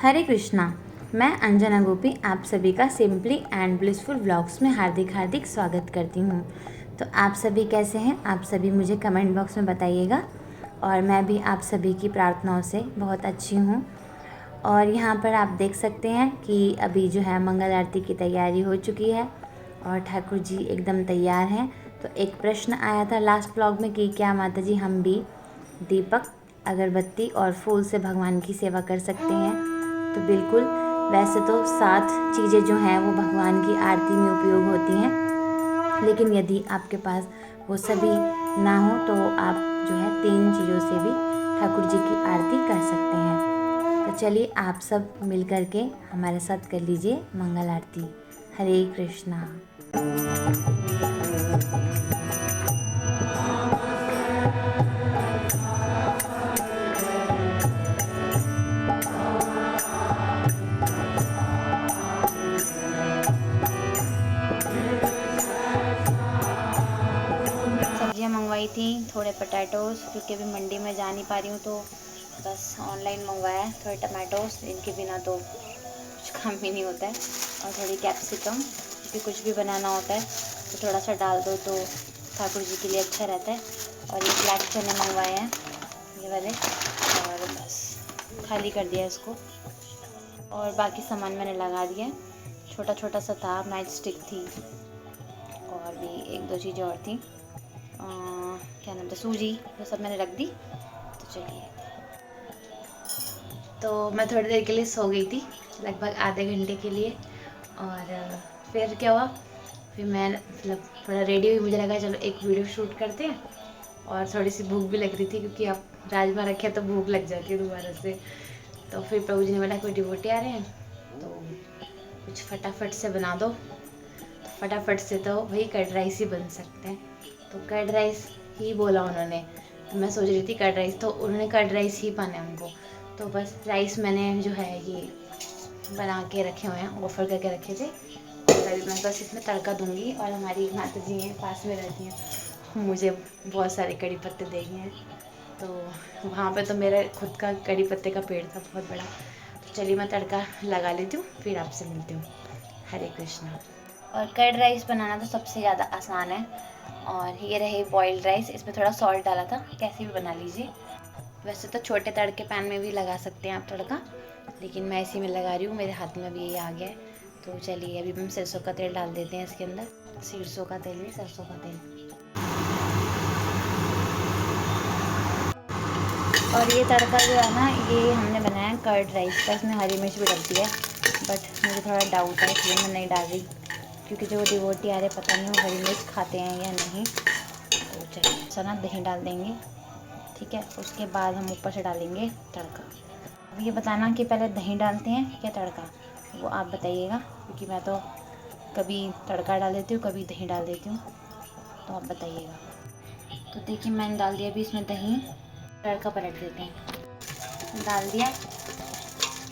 हरे कृष्णा। मैं अंजना गोपी आप सभी का सिंपली एंड ब्लिसफुल व्लॉग्स में हार्दिक स्वागत करती हूँ। तो आप सभी कैसे हैं? आप सभी मुझे कमेंट बॉक्स में बताइएगा। और मैं भी आप सभी की प्रार्थनाओं से बहुत अच्छी हूँ। और यहाँ पर आप देख सकते हैं कि अभी जो है मंगल आरती की तैयारी हो चुकी है और ठाकुर जी एकदम तैयार हैं। तो एक प्रश्न आया था लास्ट व्लॉग में कि क्या माता जी हम भी दीपक, अगरबत्ती और फूल से भगवान की सेवा कर सकते हैं? तो बिल्कुल, वैसे तो 7 चीज़ें जो हैं वो भगवान की आरती में उपयोग होती हैं, लेकिन यदि आपके पास वो सभी ना हो तो आप जो है 3 चीज़ों से भी ठाकुर जी की आरती कर सकते हैं। तो चलिए आप सब मिल कर के हमारे साथ कर लीजिए मंगल आरती। हरे कृष्णा। सब्जियां मंगवाई थी, थोड़े पोटैटोज़, क्योंकि अभी मंडी में जा नहीं पा रही हूँ तो बस ऑनलाइन मंगवाया है। थोड़े टमाटोज़, इनके बिना तो कुछ काम ही नहीं होता है। और थोड़ी कैप्सिकम, क्योंकि कुछ भी बनाना होता है तो थोड़ा सा डाल दो तो ठाकुर जी के लिए अच्छा रहता है। और ये ब्लैक चने मंगवाए हैं, ये वाले, और बस खाली कर दिया इसको। और बाकी सामान मैंने लगा दिया। छोटा छोटा सा था, मैच स्टिक थी और भी 1-2 चीज़ें और थी। क्या नाम था, सूजी, वो सब मैंने रख दी। तो चलिए, तो मैं थोड़ी देर के लिए सो गई थी, लगभग आधे घंटे के लिए। और फिर क्या हुआ, फिर मैं मतलब थोड़ा रेडी हुई, मुझे लगा चलो एक वीडियो शूट करते हैं। और थोड़ी सी भूख भी लग रही थी, क्योंकि अब राजमा रखे तो भूख लग जाती है दोबारा से। तो फिर प्रभु जी ने बोला कोई डिवोटी आ रहे हैं तो कुछ फटाफट से बना दो। तो फटाफट से तो वही कर्ड राइस ही बन सकते हैं। तो कर्ड राइस ही बोला उन्होंने, तो मैं सोच रही थी कर्ड राइस, तो उन्होंने कर्ड राइस ही पाना है हमको। तो बस राइस मैंने जो है ये बना के रखे हुए हैं, ऑफ़र करके रखे थे। और अभी मैं बस इसमें तड़का दूंगी। और हमारी माता जी हैं, पास में रहती हैं, मुझे बहुत सारे कड़ी पत्ते दे गए हैं। तो वहाँ पे तो मेरा खुद का कड़ी पत्ते का पेड़ था बहुत बड़ा। तो चलिए मैं तड़का लगा लेती हूँ, फिर आपसे मिलती हूँ। हरे कृष्णा। और कर्ड राइस बनाना तो सबसे ज़्यादा आसान है। और ये रहे बॉइल्ड राइस, इसमें थोड़ा सॉल्ट डाला था, कैसे भी बना लीजिए। वैसे तो छोटे तड़के पैन में भी लगा सकते हैं आप तड़का, लेकिन मैं इसी में लगा रही हूँ, मेरे हाथ में भी यही आ गया है। तो चलिए अभी हम सरसों का तेल डाल देते हैं इसके अंदर। सरसों का तेल नहीं, सरसों का तेल। और ये तड़का जो है ना, ये हमने बनाया है कर्ड राइस का, इसमें हरी मिर्च भी डाल दी है, बट मुझे थोड़ा डाउट है इसलिए मैं नहीं डाल रही, क्योंकि जो डिवोटी आ रहे पता नहीं वो हरी मिर्च खाते हैं या नहीं। तो चलिए सना दही डाल देंगे, ठीक है। उसके बाद हम ऊपर से डालेंगे तड़का। अब ये बताना कि पहले दही डालते हैं या तड़का, वो आप बताइएगा, क्योंकि मैं तो कभी तड़का डाल देती हूँ, कभी दही डाल देती हूँ, तो आप बताइएगा। तो देखिए मैंने डाल दिया अभी इसमें दही। तड़का पलट देते हैं, डाल दिया।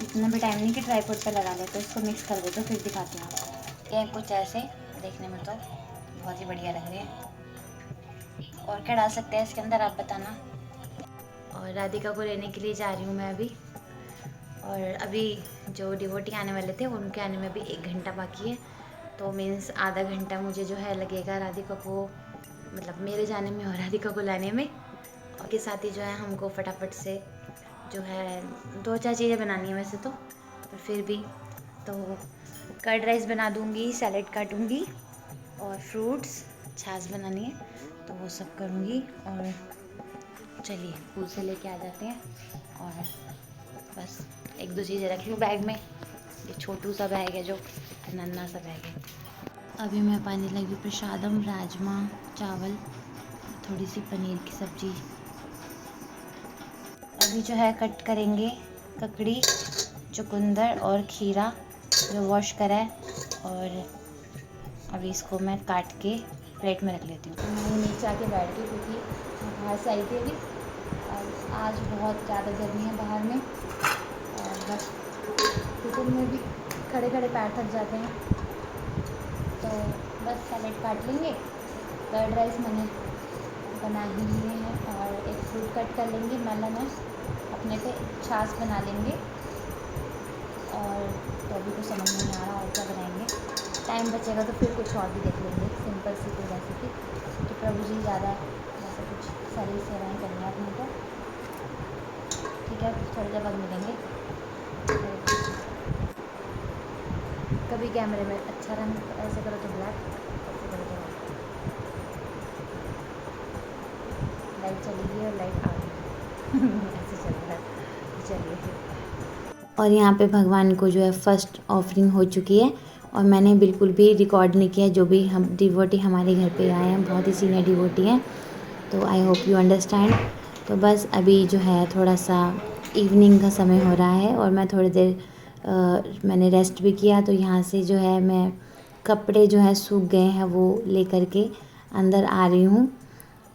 इतना भी टाइम नहीं कि ट्राईपॉड पे लगा ले, तो इसको मिक्स कर देते, फिर दिखाती हूँ आपको। ये कुछ ऐसे देखने में तो बहुत ही बढ़िया लग रही है। और क्या डाल सकते हैं इसके अंदर आप बताना। और राधिका को लेने के लिए जा रही हूँ मैं अभी। और अभी जो डिवोटी आने वाले थे उनके आने में भी 1 घंटा बाकी है। तो मीन्स आधा घंटा मुझे जो है लगेगा राधिका को, मतलब मेरे जाने में और राधिका को लाने में। और के साथ ही जो है हमको फटाफट से जो है 2-4 चीज़ें बनानी है वैसे तो, पर फिर भी। तो कर्ड राइस बना दूँगी, सैलेड काटूँगी और फ्रूट्स, छाछ बनानी है तो वो सब करूँगी। और चलिए स्कूल से लेके आ जाते हैं। और बस 1-2 चीज़ें रखी हूँ बैग में, ये छोटू सा बैग है जो नन्ना सा बैग है। अभी मैं पानी लगी प्रसादम, राजमा चावल, थोड़ी सी पनीर की सब्ज़ी। अभी जो है कट करेंगे ककड़ी, चुकंदर और खीरा जो वॉश करा है। और अभी इसको मैं काट के प्लेट में रख लेती हूँ। मैं नीचे आके बैठ गई क्योंकि बाहर से आई थी अभी, और आज बहुत ज़्यादा गर्मी है बाहर में। और बस किचन में भी खड़े खड़े पैर थक जाते हैं। तो बस सैलेड काट लेंगे, कर्ड राइस मैंने बना ही लिए हैं, और एक फ्रूट कट कर लेंगे मेलन, अपने पे छाछ बना लेंगे। और तो अभी तो समझ में नहीं आ रहा और क्या बनाएंगे। टाइम बचेगा तो फिर कुछ और भी देख लेंगे, सिंपल सी कोई रेसिपी। तो प्रभु जी ज़्यादा जैसे कुछ सारी सेवाएँ करनी है अपने को। ठीक है, थोड़ी देर बाद मिलेंगे। कभी कैमरे में अच्छा रंग ऐसे करो तो ब्लैक, ऐसे करो तो व्हाइट। लाइट चली गई और लाइट आ गई ऐसे चल रहा है। चलिए, और यहाँ पे भगवान को जो है फर्स्ट ऑफरिंग हो चुकी है और मैंने बिल्कुल भी रिकॉर्ड नहीं किया। जो भी हम डिवोटी हमारे घर पे आए हैं बहुत ही सीनियर डिवोटी हैं, तो आई होप यू अंडरस्टैंड। तो बस अभी जो है थोड़ा सा इवनिंग का समय हो रहा है और मैं थोड़ी देर मैंने रेस्ट भी किया। तो यहाँ से जो है मैं कपड़े जो है सूख गए हैं वो ले के अंदर आ रही हूँ।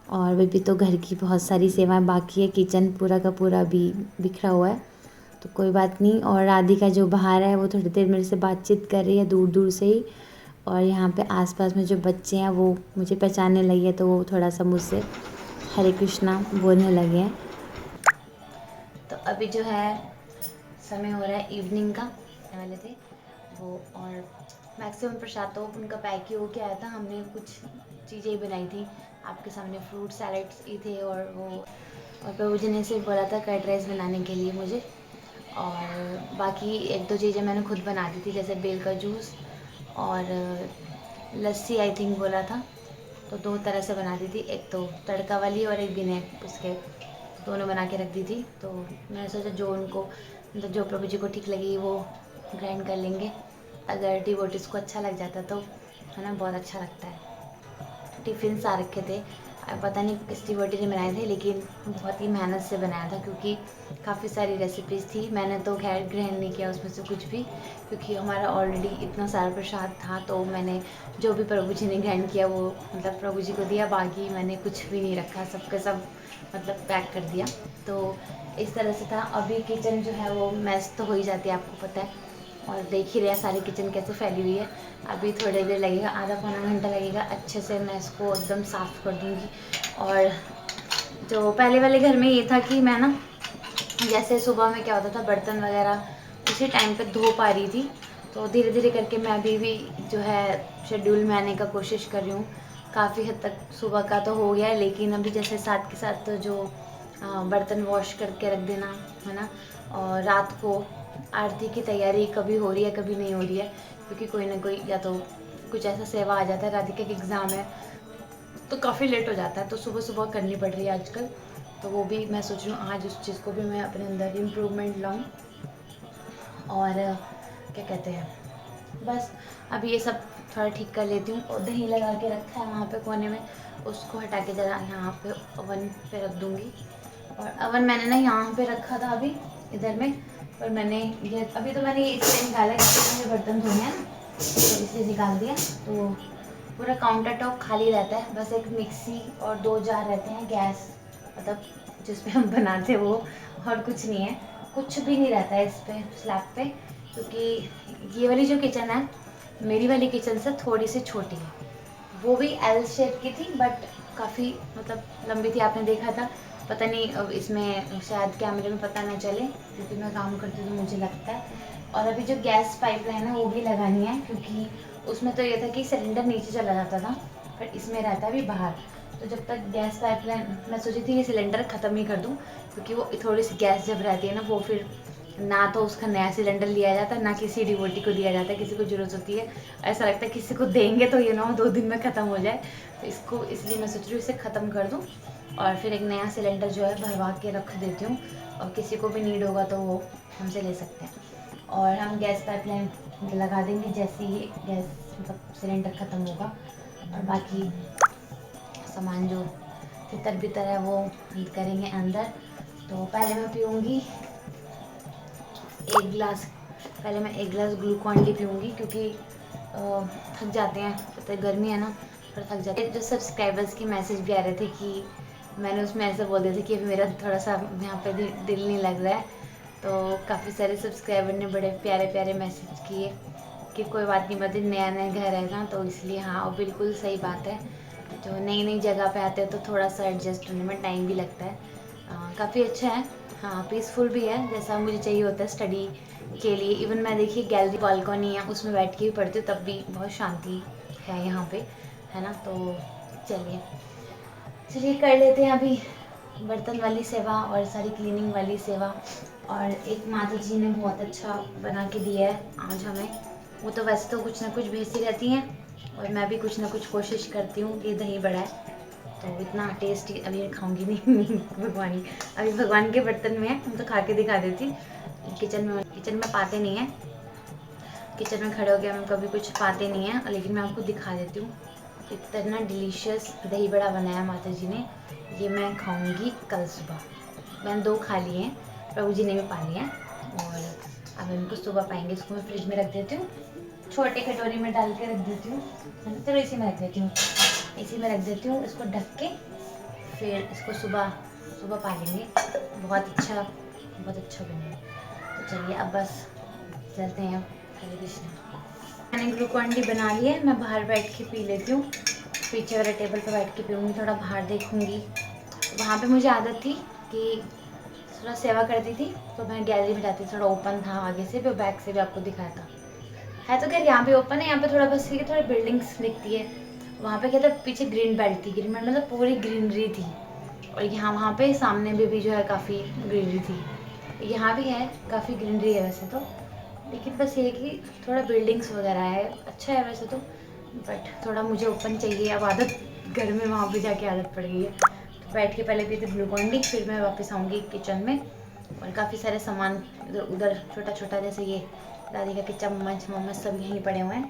और अभी तो घर की बहुत सारी सेवाएं बाकी है, किचन पूरा का पूरा भी बिखरा हुआ है, तो कोई बात नहीं। और राधिका जो बाहर है वो थोड़ी देर मेरे से बातचीत कर रही है दूर दूर से ही। और यहाँ पे आसपास में जो बच्चे हैं वो मुझे पहचानने लगे हैं, तो वो थोड़ा सा मुझसे हरे कृष्णा बोलने लगे हैं। तो अभी जो है समय हो रहा है इवनिंग का, वाले थे वो। और मैक्सिमम प्रसाद तो उनका पैक ही होके आया था। हमने कुछ चीज़ें ही बनाई थी आपके सामने, फ्रूट सैलेड्स ही थे। और वो और प्रभु जी ने सिर्फ बोला था कर्ड राइस बनाने के लिए मुझे। और बाकी एक दो चीज़ें मैंने खुद बना दी थी, जैसे बेल का जूस और लस्सी आई थिंक बोला था। तो दो तरह से बना दी थी, एक तो तड़का वाली और एक बिना उसके, दोनों बना के रख दी थी। तो मैंने सोचा जो उनको मतलब जो प्रभु जी को ठीक लगी वो ग्राइंड कर लेंगे। अगर डिवोटीज़ को अच्छा लग जाता तो है ना, बहुत अच्छा लगता है। टिफ़िन आ रखे थे, पता नहीं किस डिवोटी ने बनाए थे, लेकिन बहुत ही मेहनत से बनाया था क्योंकि काफ़ी सारी रेसिपीज़ थी। मैंने तो खैर ग्रहण नहीं किया उसमें से कुछ भी, क्योंकि हमारा ऑलरेडी इतना सारा प्रसाद था। तो मैंने जो भी प्रभु जी ने ग्रहण किया वो मतलब प्रभु जी को दिया, बाकी मैंने कुछ भी नहीं रखा, सबके सब मतलब पैक कर दिया। तो इस तरह से था। अभी किचन जो है वो मैस तो हो ही जाती है, आपको पता है, और देख ही रहे हैं सारी किचन कैसे फैली हुई है। अभी थोड़ी देर लगेगा, आधा पौना घंटा लगेगा, अच्छे से मैं इसको एकदम साफ़ कर दूँगी। और जो पहले वाले घर में ये था कि मैं ना जैसे सुबह में क्या होता था, बर्तन वगैरह उसी टाइम पे धो पा रही थी। तो धीरे धीरे करके मैं अभी भी जो है शेड्यूल में आने का कोशिश कर रही हूँ। काफ़ी हद तक सुबह का तो हो गया है, लेकिन अभी जैसे साथ के साथ तो जो बर्तन वॉश करके रख देना है ना। और रात को आरती की तैयारी कभी हो रही है कभी नहीं हो रही है, क्योंकि कोई ना कोई या तो कुछ ऐसा सेवा आ जाता है, राधिका का एग्ज़ाम है तो काफ़ी लेट हो जाता है, तो सुबह सुबह करनी पड़ रही है आजकल। तो वो भी मैं सोच रही हूँ आज उस चीज़ को भी मैं अपने अंदर इम्प्रूवमेंट लाऊँ। और क्या कहते हैं, बस अभी ये सब थोड़ा ठीक कर लेती हूँ। और दही लगा के रखा है वहाँ पे कोने में, उसको हटा के ज़रा यहाँ पे ओवन पे रख दूँगी। और ओवन मैंने ना यहाँ पे रखा था अभी इधर में, पर मैंने ये अभी तो मैंने इसलिए निकाला क्योंकि मुझे बर्तन धोने हैं, तो इसलिए निकाल दिया। तो पूरा काउंटर टॉप खाली रहता है, बस एक मिक्सी और दो जार रहते हैं, गैस मतलब जिस पे हम बनाते वो, और कुछ नहीं है, कुछ भी नहीं रहता है इस पे स्लैब पे। क्योंकि ये वाली जो किचन है मेरी वाली किचन से थोड़ी सी छोटी है, वो भी एल शेप की थी बट काफ़ी मतलब लंबी थी, आपने देखा था। पता नहीं अब इसमें शायद कैमरे में पता ना चले क्योंकि मैं काम करती हूँ तो मुझे लगता है। और अभी जो गैस पाइपलाइन है वो भी लगानी है, क्योंकि उसमें तो ये था कि सिलेंडर नीचे चला जाता था, पर इसमें रहता है अभी बाहर। तो जब तक गैस पाइपलाइन, मैं सोची थी ये सिलेंडर ख़त्म ही कर दूँ, क्योंकि वो थोड़ी सी गैस जब रहती है ना वो फिर ना तो उसका नया सिलेंडर लिया जाता है ना किसी डिवोटी को दिया जाता है, किसी को ज़रूरत होती है, ऐसा लगता है किसी को देंगे तो ये ना हो 2 दिन में ख़त्म हो जाए। तो इसको इसलिए मैं सोच रही हूँ इसे ख़त्म कर दूँ और फिर एक नया सिलेंडर जो है भरवा के रख देती हूँ, और किसी को भी नीड होगा तो वो हमसे ले सकते हैं। और हम गैस पाइपलाइन लगा देंगे जैसे ही गैस मतलब सिलेंडर ख़त्म होगा। और बाकी सामान जो तितर बितर है वो करेंगे अंदर। तो पहले मैं पीऊँगी एक गिलास, पहले मैं एक गिलास ग्लूकॉन डी पीऊँगी, क्योंकि थक जाते हैं, पता है गर्मी है ना, पर थक जाते हैं। जो सब्सक्राइबर्स के मैसेज भी आ रहे थे कि मैंने उसमें ऐसा बोल दिया था कि अभी मेरा थोड़ा सा यहाँ पे दिल नहीं लग रहा है, तो काफ़ी सारे सब्सक्राइबर ने बड़े प्यारे प्यारे मैसेज किए कि कोई बात नहीं बता, नया नया घर है ना, तो इसलिए हाँ, और बिल्कुल सही बात है। जो नई नई जगह पे आते हैं तो थोड़ा सा एडजस्ट होने में टाइम भी लगता है। काफ़ी अच्छा है। हाँ, पीसफुल भी है जैसा मुझे चाहिए होता है स्टडी के लिए। इवन मैं देखिए गैलरी बालकनी है उसमें बैठ के भी पढ़ती हूँ, तब भी बहुत शांति है यहाँ पे, है ना। तो चलिए चलिए कर लेते हैं अभी बर्तन वाली सेवा और सारी क्लीनिंग वाली सेवा। और एक माता जी ने बहुत अच्छा बना के दिया है आज हमें। वो तो वैसे तो कुछ ना कुछ भेजती रहती हैं और मैं भी कुछ ना कुछ कोशिश करती हूँ। ये दही बड़ा है तो इतना टेस्टी अभी खाऊंगी नहीं भगवान, अभी भगवान के बर्तन में है, हम तो खा के दिखा देती। किचन में पाते नहीं हैं, किचन में खड़े होकर हम कभी कुछ पाते नहीं हैं, लेकिन मैं आपको दिखा देती हूँ। इतना डिलीशियस दही बड़ा बनाया माता जी ने, ये मैं खाऊंगी कल सुबह। मैंने 2 खा लिए हैं, प्रभु जी ने भी पा लिए हैं और अब इनको सुबह पाएंगे। इसको मैं फ्रिज में रख देती हूँ, छोटे कटोरी में डाल के रख देती हूँ। चलो इसी में रख देती हूँ, इसी में रख देती हूँ इसको ढक के। फिर इसको सुबह सुबह पा लेंगे। बहुत अच्छा बनेगा। तो चलिए अब बस चलते हैं। हरे कृष्णा। मैंने ग्लूकॉन डी बना लिया है, मैं बाहर बैठ के पी लेती हूँ। पीछे वाले टेबल पर बैठ के पीऊँगी, थोड़ा बाहर देखूँगी। वहाँ पे मुझे आदत थी कि थोड़ा सेवा करती थी तो मैं गैलरी में जाती थी, थोड़ा ओपन था आगे से भी और बैक से भी आपको दिखाया था। है तो खैर यहाँ पे ओपन है, यहाँ पे थोड़ा बस ठीक है, थोड़ा बिल्डिंग्स दिखती है। वहाँ पे क्या था, पीछे ग्रीन बेल्ट थी, ग्रीन बेल्ट मतलब पूरी ग्रीनरी थी। और यहाँ वहाँ पे सामने भी जो है काफ़ी ग्रीनरी थी। यहाँ भी है काफ़ी ग्रीनरी है वैसे तो, लेकिन बस ये कि थोड़ा बिल्डिंग्स वगैरह है। अच्छा है वैसे तो, बट थोड़ा मुझे ओपन चाहिए। अब आदत घर में वहाँ पे जाके आदत पड़ गई है। तो बैठ के पहले पीते ग्लूकॉन डी, फिर मैं वापस आऊँगी किचन में। और काफ़ी सारे सामान इधर उधर छोटा छोटा, जैसे ये दादी के चम्मच मम्मच सब यहीं पड़े हुए हैं,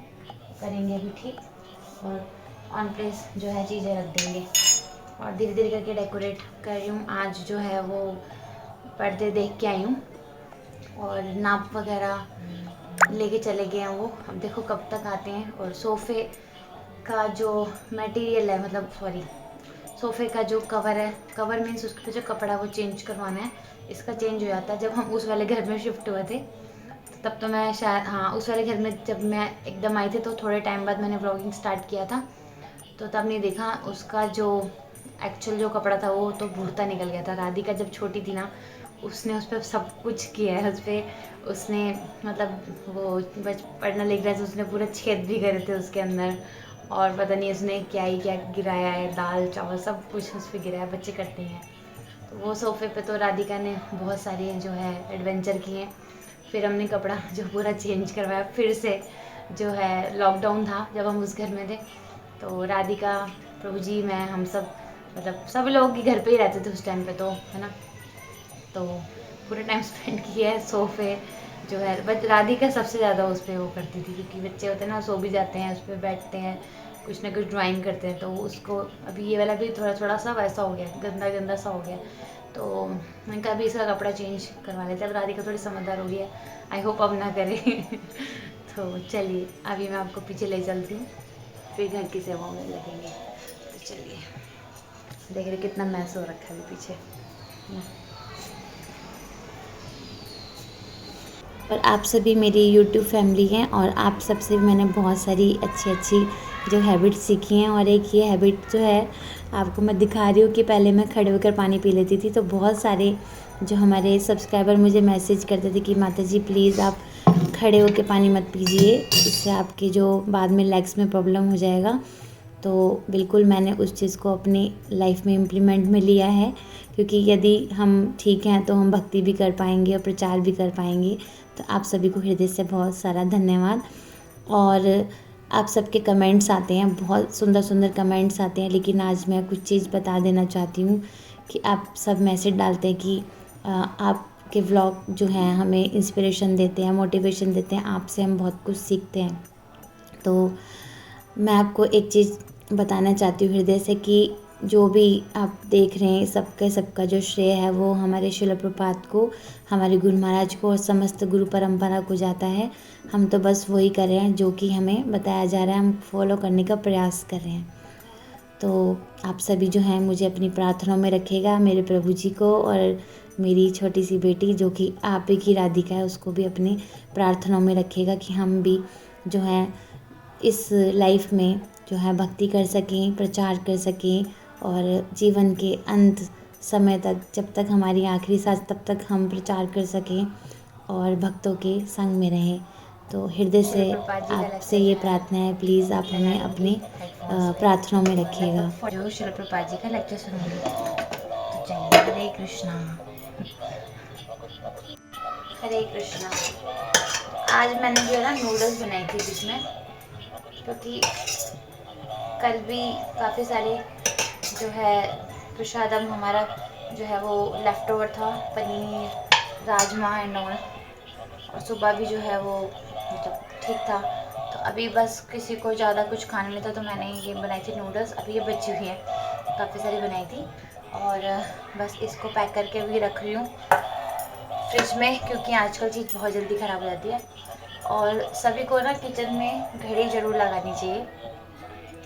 करेंगे अभी ठीक। और ऑन प्लेस जो है चीज़ें रख देंगे और धीरे धीरे करके डेकोरेट कर रही हूँ। आज जो है वो पर्दे देख के आई हूँ और नाप वगैरह लेके चले गए हैं वो, अब देखो कब तक आते हैं। और सोफ़े का जो मटेरियल है, मतलब सॉरी, सोफ़े का जो कवर है, कवर मीन्स उसके पे जो कपड़ा वो चेंज करवाना है। इसका चेंज हो जाता है। जब हम उस वाले घर में शिफ्ट हुए थे तब तो मैं शायद, हाँ उस वाले घर में जब मैं एकदम आई थी तो थोड़े टाइम बाद मैंने व्लॉगिंग स्टार्ट किया था, तो तब नहीं देखा उसका जो एक्चुअल जो कपड़ा था वो तो भूरता निकल गया था। राधिका जब छोटी थी ना, उसने उस पर सब कुछ किया है उस पर। उसने मतलब वो बच पढ़ना लिख रहा था, उसने पूरे छेद भी करे थे उसके अंदर। और पता नहीं उसने क्या ही क्या गिराया है, दाल चावल सब कुछ उस पर गिराया, बच्चे करते हैं। तो वो सोफ़े पे तो राधिका ने बहुत सारे जो है एडवेंचर किए। फिर हमने कपड़ा जो पूरा चेंज करवाया फिर से, जो है लॉकडाउन था जब हम उस घर में थे, तो राधिका, प्रभु जी, मैं, हम सब मतलब सब लोग ही घर पे ही रहते थे उस टाइम पे तो, है ना। तो पूरा टाइम स्पेंड किया है। सोफ़े जो है बट राधिका सबसे ज़्यादा उस पर वो करती थी, क्योंकि बच्चे होते हैं ना सो भी जाते हैं उस पर, बैठते हैं कुछ ना कुछ ड्राइंग करते हैं। तो उसको अभी ये वाला भी थोड़ा थोड़ा सा वैसा हो गया, गंदा गंदा सा हो गया। तो मैंने कहा अभी इसका कपड़ा चेंज करवा लेते हैं। अब राधिका थोड़ी समझदार हो गई है, आई होप अब ना करे तो चलिए अभी मैं आपको पीछे ले चलती हूँ, फिर घर की सेवाओं में लगेंगे। तो चलिए, देख रहे कितना मैस हो रखा है अभी पीछे। और आप सभी मेरी यूट्यूब फैमिली हैं और आप सबसे मैंने बहुत सारी अच्छी अच्छी जो हैबिट्स सीखी हैं। और एक ये हैबिट जो है आपको मैं दिखा रही हूँ कि पहले मैं खड़े होकर पानी पी लेती थी, तो बहुत सारे जो हमारे सब्सक्राइबर मुझे मैसेज करते थे कि माता जी प्लीज़ आप खड़े होकर पानी मत पीजिए, इससे आपके जो बाद में लेग्स में प्रॉब्लम हो जाएगा। तो बिल्कुल मैंने उस चीज़ को अपनी लाइफ में इम्प्लीमेंट में लिया है, क्योंकि यदि हम ठीक हैं तो हम भक्ति भी कर पाएंगे और प्रचार भी कर पाएंगे। तो आप सभी को हृदय से बहुत सारा धन्यवाद। और आप सबके कमेंट्स आते हैं, बहुत सुंदर सुंदर कमेंट्स आते हैं, लेकिन आज मैं कुछ चीज़ बता देना चाहती हूँ कि आप सब मैसेज डालते हैं कि आपके व्लॉग जो हैं हमें इंस्पिरेशन देते हैं, मोटिवेशन देते हैं, आपसे हम बहुत कुछ सीखते हैं। तो मैं आपको एक चीज़ बताना चाहती हूँ हृदय से कि जो भी आप देख रहे हैं सबका जो श्रेय है वो हमारे शिल प्रभुपाद को, हमारे गुरु महाराज को और समस्त गुरु परंपरा को जाता है। हम तो बस वही कर रहे हैं जो कि हमें बताया जा रहा है, हम फॉलो करने का प्रयास कर रहे हैं। तो आप सभी जो हैं मुझे अपनी प्रार्थनाओं में रखिएगा, मेरे प्रभु जी को और मेरी छोटी सी बेटी जो कि आप ही की राधिका है उसको भी अपनी प्रार्थनाओं में रखिएगा, कि हम भी जो है इस लाइफ में जो है भक्ति कर सकें, प्रचार कर सकें और जीवन के अंत समय तक, जब तक हमारी आखिरी सांस, तब तक हम प्रचार कर सकें और भक्तों के संग में रहें। तो हृदय से आपसे ये प्रार्थना है, प्लीज़ आप हमें अपने प्रार्थनाओं में रखिएगा। जो शिल प्रपात जी का लेक्चर सुनूंगी। तो चलिए, हरे कृष्णा। हरे कृष्णा। आज मैंने जो है ना नूडल्स बनाई थी जिसमें, क्योंकि कल भी काफ़ी सारे जो है प्रसादम हमारा जो है वो लेफ़्ट ओवर था, पनीर, राजमा एंड ऑल। और सुबह भी जो है वो मतलब ठीक था। तो अभी बस किसी को ज़्यादा कुछ खाना नहीं था तो मैंने ये बनाई थी नूडल्स। अभी ये बची हुई है, काफ़ी सारी बनाई थी। और बस इसको पैक करके भी रख रही हूँ फ्रिज में, क्योंकि आजकल चीज़ बहुत जल्दी ख़राब हो जाती है। और सभी को ना किचन में घड़ी ज़रूर लगानी चाहिए।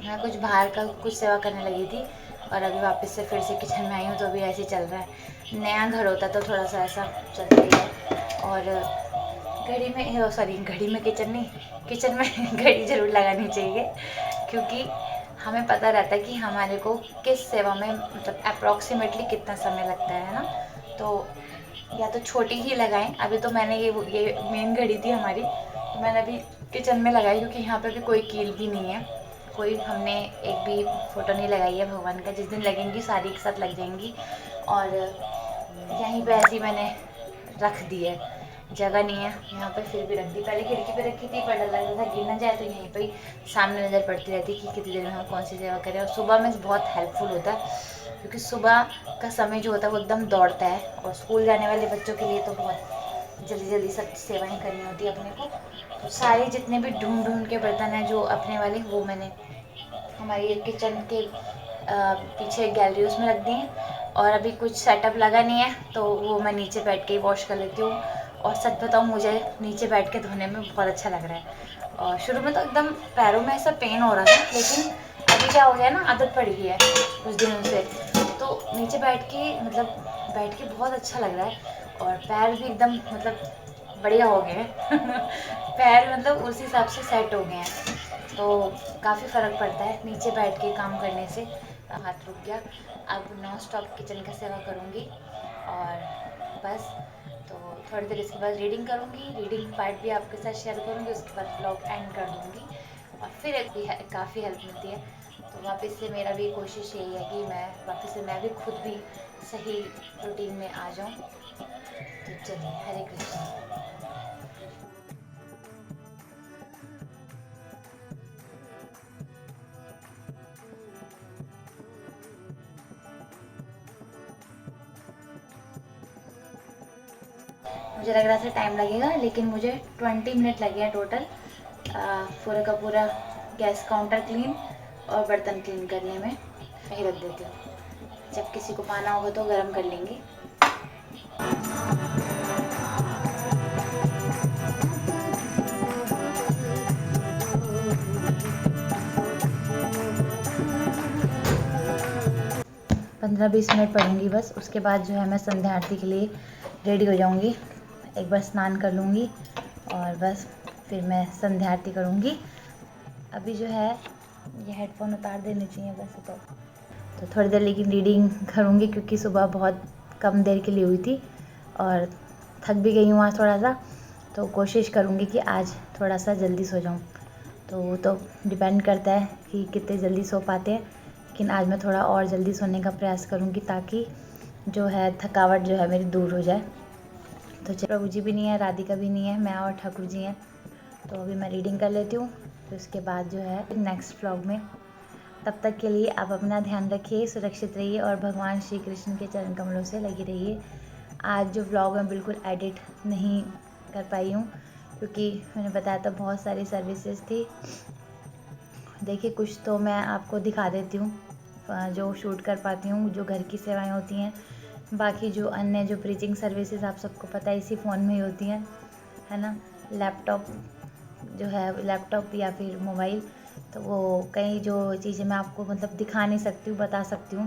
मैं कुछ बाहर का कुछ सेवा करने लगी थी और अभी वापस से फिर से किचन में आई हूँ, तो अभी ऐसे चल रहा है। नया घर होता तो थोड़ा सा ऐसा चलता ही है। और घड़ी में किचन नहीं, किचन में घड़ी ज़रूर लगानी चाहिए, क्योंकि हमें पता रहता है कि हमारे को किस सेवा में मतलब अप्रॉक्सीमेटली कितना समय लगता है ना। तो या तो छोटी ही लगाएं। अभी तो मैंने ये मेन घड़ी थी हमारी, तो मैंने अभी किचन में लगाई, क्योंकि यहाँ पे भी कोई कील भी नहीं है, कोई हमने एक भी फ़ोटो नहीं लगाई है भगवान का। जिस दिन लगेंगी सारी एक साथ लग जाएंगी। और यहीं पे ऐसी मैंने रख दी है, जगह नहीं है यहाँ पे, फिर भी रख दी। पहले खिड़की पे रखी थी पर डर लग रहा था गिर ना जाए, तो यहीं पे ही सामने नज़र पड़ती रहती कि कितनी देर में हम कौन सी सेवा करें। और सुबह में बहुत हेल्पफुल होता है, क्योंकि सुबह का समय जो होता है वो एकदम दौड़ता है। और स्कूल जाने वाले बच्चों के लिए तो बहुत जल्दी जल्दी सब सेवाएं करनी होती है अपने को। तो सारे जितने भी ढूंढ ढूंढ के बर्तन हैं जो अपने वाले, वो मैंने हमारी किचन के पीछे गैलरी उसमें रख दी हैं। और अभी कुछ सेटअप लगा नहीं है, तो वो मैं नीचे बैठ के ही वॉश कर लेती हूँ। और सच बताऊँ, मुझे नीचे बैठ के धोने में बहुत अच्छा लग रहा है। और शुरू में तो एकदम पैरों में ऐसा पेन हो रहा था, लेकिन अभी क्या हो गया ना, आदत पड़ गई है कुछ दिनों से। तो नीचे बैठ के बहुत अच्छा लग रहा है। और पैर भी एकदम मतलब बढ़िया हो गए हैं पैर मतलब उस हिसाब से सेट हो गए हैं। तो काफ़ी फ़र्क पड़ता है नीचे बैठ के काम करने से। हाथ रुक गया। अब नॉन स्टॉप किचन का सेवा करूँगी और बस। तो थोड़ी देर इसके बाद रीडिंग करूँगी, रीडिंग पार्ट भी आपके साथ शेयर करूँगी, उसके बाद व्लॉग एंड कर दूँगी। और फिर एक भी काफ़ी हेल्प मिलती है। तो वापस से मेरा भी कोशिश यही है कि मैं भी खुद भी सही रूटीन में आ जाऊँ। तो चलिए, हरे कृष्ण। मुझे लग रहा था टाइम लगेगा, लेकिन मुझे 20 मिनट लगे हैं टोटल, पूरा का पूरा गैस काउंटर क्लीन और बर्तन क्लीन करने में। यही रख देती हूँ, जब किसी को पाना होगा तो गर्म कर लेंगे। पंद्रह 20 मिनट पढ़ूंगी बस, उसके बाद जो है मैं संध्या आरती के लिए रेडी हो जाऊंगी। एक बार स्नान कर लूँगी और बस फिर मैं संध्या आरती करूँगी। अभी जो है ये हेडफोन उतार देने चाहिए वैसे तो थोड़ी देर लेकिन रीडिंग करूँगी, क्योंकि सुबह बहुत कम देर के लिए हुई थी और थक भी गई हूँ आज थोड़ा सा। तो कोशिश करूँगी कि आज थोड़ा सा जल्दी सो जाऊँ। तो वो तो डिपेंड करता है कि कितने जल्दी सो पाते हैं, लेकिन आज मैं थोड़ा और जल्दी सोने का प्रयास करूँगी, ताकि जो है थकावट जो है मेरी दूर हो जाए। तो प्रभु जी भी नहीं है, राधिका भी नहीं है, मैं और ठाकुर जी हैं। तो अभी मैं रीडिंग कर लेती हूँ, फिर उसके बाद जो है नेक्स्ट व्लॉग में। तब तक के लिए आप अपना ध्यान रखिए, सुरक्षित रहिए और भगवान श्री कृष्ण के चरण कमलों से लगी रहिए। आज जो व्लॉग मैं बिल्कुल एडिट नहीं कर पाई हूँ, क्योंकि मैंने बताया था बहुत सारी सर्विसेज थी। देखिए, कुछ तो मैं आपको दिखा देती हूँ जो शूट कर पाती हूँ, जो घर की सेवाएं होती हैं। बाकी जो अन्य जो प्रीचिंग सर्विसेज आप सबको पता है इसी फ़ोन में ही होती हैं, है ना। लैपटॉप जो है, लैपटॉप या फिर मोबाइल, तो वो कई जो चीज़ें मैं आपको मतलब दिखा नहीं सकती हूँ, बता सकती हूँ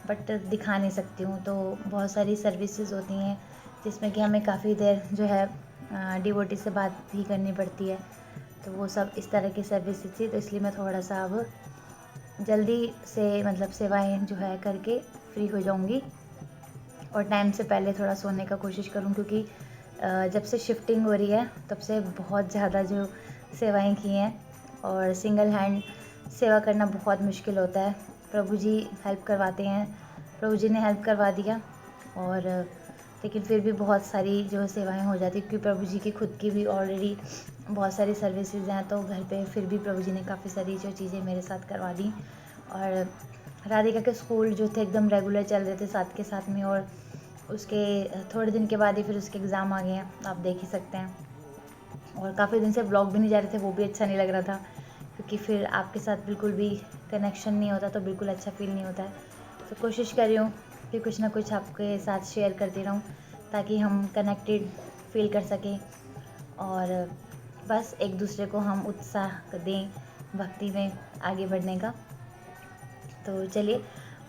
बट दिखा नहीं सकती हूँ। तो बहुत सारी सर्विसेज होती हैं जिसमें कि हमें काफ़ी देर जो है डिवोटी से बात भी करनी पड़ती है। तो वो सब इस तरह की सर्विसेज थी, तो इसलिए मैं थोड़ा सा अब जल्दी से मतलब सेवाएं जो है करके फ्री हो जाऊंगी। और टाइम से पहले थोड़ा सोने का कोशिश करूँ, क्योंकि जब से शिफ्टिंग हो रही है तब से बहुत ज़्यादा जो सेवाएं की हैं, और सिंगल हैंड सेवा करना बहुत मुश्किल होता है। प्रभु जी हेल्प करवाते हैं, प्रभु जी ने हेल्प करवा दिया, और लेकिन फिर भी बहुत सारी जो सेवाएं हो जाती, क्योंकि प्रभु जी की खुद की भी ऑलरेडी बहुत सारी सर्विसेज हैं, तो घर पे फिर भी प्रभु जी ने काफ़ी सारी जो चीज़ें मेरे साथ करवा दी। और राधिका के स्कूल जो थे एकदम रेगुलर चल रहे थे साथ के साथ में, और उसके थोड़े दिन के बाद ही फिर उसके एग्ज़ाम आ गए हैं, आप देख ही सकते हैं। और काफ़ी दिन से ब्लॉग भी नहीं जा रहे थे, वो भी अच्छा नहीं लग रहा था, क्योंकि फिर आपके साथ बिल्कुल भी कनेक्शन नहीं होता तो बिल्कुल अच्छा फील नहीं होता है। तो कोशिश कर रही हूँ कि कुछ ना कुछ आपके साथ शेयर करती रहूँ, ताकि हम कनेक्टेड फील कर सकें, और बस एक दूसरे को हम उत्साह दें भक्ति में आगे बढ़ने का। तो चलिए,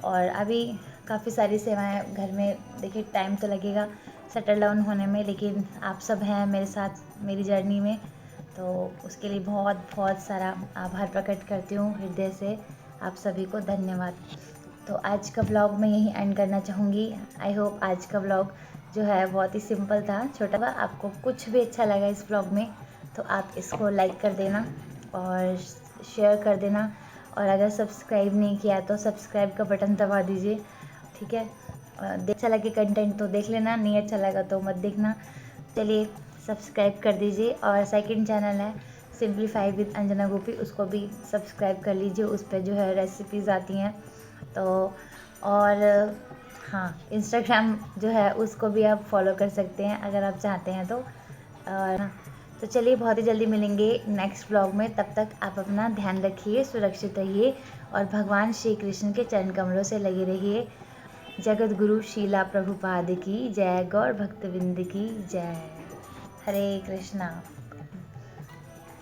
और अभी काफ़ी सारी सेवाएं घर में, देखिए टाइम तो लगेगा सेटल डाउन होने में, लेकिन आप सब हैं मेरे साथ मेरी जर्नी में, तो उसके लिए बहुत बहुत सारा आभार प्रकट करती हूँ हृदय से। आप सभी को धन्यवाद। तो आज का व्लॉग मैं यहीं एंड करना चाहूँगी। आई होप आज का व्लॉग जो है बहुत ही सिंपल था, छोटा था। आपको कुछ भी अच्छा लगा इस व्लॉग में तो आप इसको लाइक कर देना और शेयर कर देना, और अगर सब्सक्राइब नहीं किया तो सब्सक्राइब का बटन दबा दीजिए, ठीक है। अच्छा लगे कंटेंट तो देख लेना, नहीं अच्छा लगा तो मत देखना। चलिए, सब्सक्राइब कर दीजिए, और सेकंड चैनल है सिंप्लीफाई विद अंजना गोपी, उसको भी सब्सक्राइब कर लीजिए। उस पर जो है रेसिपीज़ आती हैं, तो और हाँ, इंस्टाग्राम जो है उसको भी आप फॉलो कर सकते हैं अगर आप चाहते हैं तो। और तो चलिए, बहुत ही जल्दी मिलेंगे नेक्स्ट व्लॉग में। तब तक आप अपना ध्यान रखिए, सुरक्षित रहिए, और भगवान श्री कृष्ण के चरण कमलों से लगे रहिए। जगत गुरु शीला प्रभुपाद की जय, गौर भक्तविंद की जय। हरे Krishna.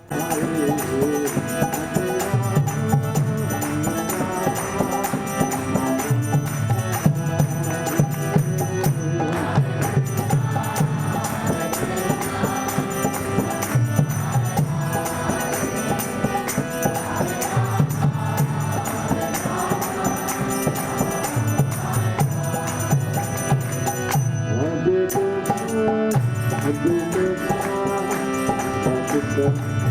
Hare Krishna, Hare Krishna, Krishna